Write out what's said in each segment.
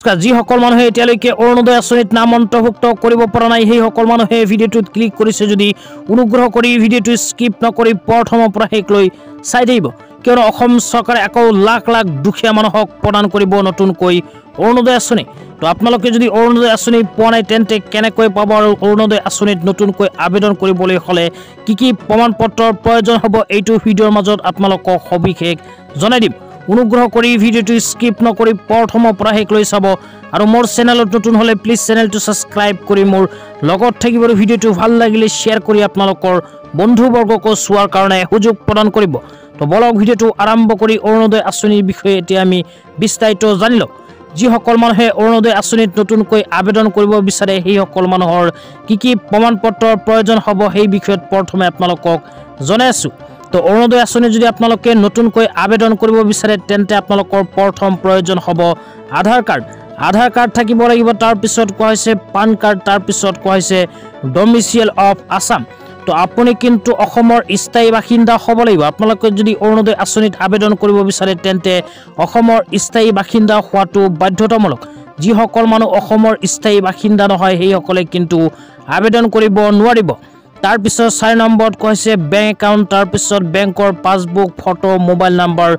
যিসকল মানুহে এতিয়ালৈকে অৰুণোদয় আঁচনিত নাম অন্তৰ্ভুক্ত কৰিব পৰা নাই সেই সকল মানুহে ভিডিঅ'টোত ক্লিক কৰিছে যদি অনুগ্ৰহ কৰি ভিডিঅ'টো স্কিপ নকৰি প্ৰথমৰ পৰা শেষলৈ চাই থাকিব কিয়নো অসম চৰকাৰে আকৌ লাখ লাখ দুখীয়া মানুহক প্ৰদান কৰিব নতুনকৈ অৰুণোদয় আঁচনি তো আপোনালোকে যদি অৰুণোদয় আঁচনি পোৱা নাই তেন্তে কেনেকৈ পাব আৰু অৰুণোদয় আঁচনিত নতুনকৈ আবেদন কৰিবলৈ হ'লে কি প্ৰমাণ পত্ৰৰ প্ৰয়োজন হ'ব এইটো ভিডিঅ'ৰ মাজত আপোনালোকক সবিশেষ জনাই দিম অনুগ্ৰহ কৰি ভিডিঅ'টো স্কিপ নকৰি প্ৰথমৰ পৰা শেষলৈ চাব আৰু মোৰ চেনেলত নতুন হ'লে প্লিজ চেনেলটো সাবস্ক্ৰাইব কৰি মোৰ লগত থাকিব আৰু ভিডিঅ'টো ভাল লাগিলে শ্বেয়াৰ কৰি আপোনালোকৰ বন্ধুবৰ্গক চোৱাৰ কাৰণে সুযোগ প্ৰদান কৰিব তো বলক ভিডিঅ'টো আৰম্ভ কৰি অৰুণোদয় আঁচনিৰ বিষয়ে এতিয়া আমি বিস্তাৰিত জানি লওঁ যিসকল মানুহে অৰুণোদয় আঁচনিত নতুনকৈ আবেদন কৰিব বিচাৰে সেই সকল মানুহৰ কি প্ৰমাণ পত্ৰৰ প্ৰয়োজন হ'ব সেই বিষয়ত প্ৰথমে আপোনালোকক জনাই আছো তো অৰুণোদয় আঁচনি যদি আপোনালোকে নতুনকৈ আবেদন কৰিব বিচাৰে তেন্তে আপোনালোকৰ প্ৰথম প্ৰয়োজন হ'ব আধাৰ কাৰ্ড থাকিব লাগিব তাৰ পিছত কোৱা হৈছে পান কাৰ্ড তাৰ পিছত কোৱা হৈছে ডমিচিয়েল অফ আসাম তো আপুনি কিন্তু অসমৰ স্থায়ী বাসিন্দা হ'ব লাগিব আপোনালোকে যদি অৰুণোদয় আঁচনিত আবেদন কৰিব বিচাৰে তেন্তে অসমৰ স্থায়ী বাসিন্দা হোৱাটো বাধ্যতামূলক যিসকল মানুহ অসমৰ স্থায়ী বাসিন্দা নহয় সেই সকলে কিন্তু আবেদন কৰিব নোৱাৰিব তাৰ পিছত 4 নম্বৰত কৈছে বেংক একাউণ্ট তাৰ পিছত বেংকৰ passbook photo mobile number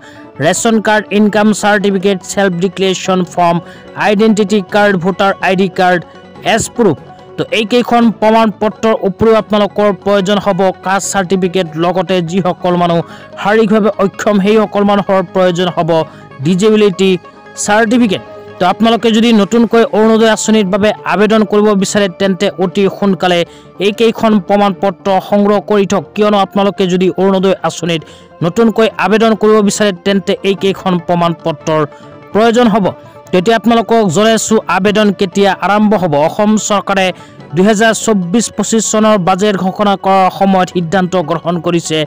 ration card income certificate self declaration form identity card voter ID card age proof তো এই কেইখন প্ৰমাণ পত্ৰৰ উপৰিও আপোনালোকৰ প্ৰয়োজন হ'ব কাষ্ট সাৰ্টিফিকেট লগতে যিসকল মানুহ শাৰীৰিকভাৱে অক্ষম সেই সকল মানুহৰ প্ৰয়োজন হ'ব ডিজেবিলিটি সাৰ্টিফিকেট তো আপোনালোকে যদি নতুনকৈ অৰুণোদয় আঁচনিৰ বাবে আবেদন কৰিব বিচাৰে তেন্তে অতি সোনকালে এই কেইখন প্ৰমাণ পত্ৰ সংগ্ৰহ কৰি থওক কিয়নো আপোনালোকে যদি অৰুণোদয় আঁচনিত নতুনকৈ আবেদন কৰিব বিচাৰে তেন্তে এই কেইখন প্ৰমাণ পত্ৰৰ প্ৰয়োজন হ'ব তেতিয়া আপোনালোকক জনাইছো আবেদন কেতিয়া আৰম্ভ হ'ব অসম চৰকাৰে 2024-25 চনৰ বাজেট ঘোষণা কৰাৰ সময়ত সিদ্ধান্ত গ্ৰহণ কৰিছে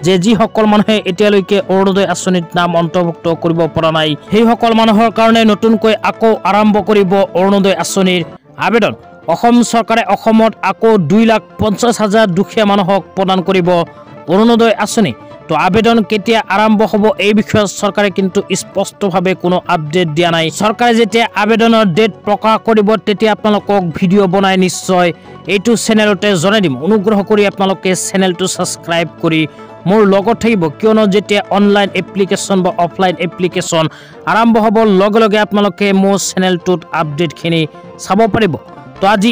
যে যিসকল মানুহে এতিয়ালৈকে অৰুণোদয় আঁচনিত নাম অন্তৰ্ভুক্ত কৰিব পৰা নাই সেই সকল মানুহৰ কাৰণে নতুনকৈ আকৌ আৰম্ভ কৰিব অৰুণোদয় আঁচনিৰ আবেদন অসম চৰকাৰে অসমত আকৌ 2,50,000 দুখীয়া মানুহক প্ৰদান কৰিব অৰুণোদয় আঁচনি তো আবেদন কেতিয়া আৰম্ভ হ'ব এই বিষয়ে চৰকাৰে কিন্তু স্পষ্টভাৱে কোনো আপডেট দিয়া নাই চৰকাৰে যেতিয়া আবেদনৰ ডেট প্ৰকাশ কৰিব তেতিয়া আপোনালোকক ভিডিঅ' বনাই নিশ্চয় এইটো চেনেলতে জনাই দিম অনুগ্ৰহ কৰি আপোনালোকে চেনেলটো সাবস্ক্ৰাইব কৰি মোৰ লগত থাকিব কিয়নো যেতিয়া অনলাইন এপ্লিকেশ্যন বা অফলাইন এপ্লিকেশ্যন আৰম্ভ হ'ব লগে লগে আপোনালোকে মোৰ চেনেলটোত আপডেটখিনি চাব পাৰিব তো আজি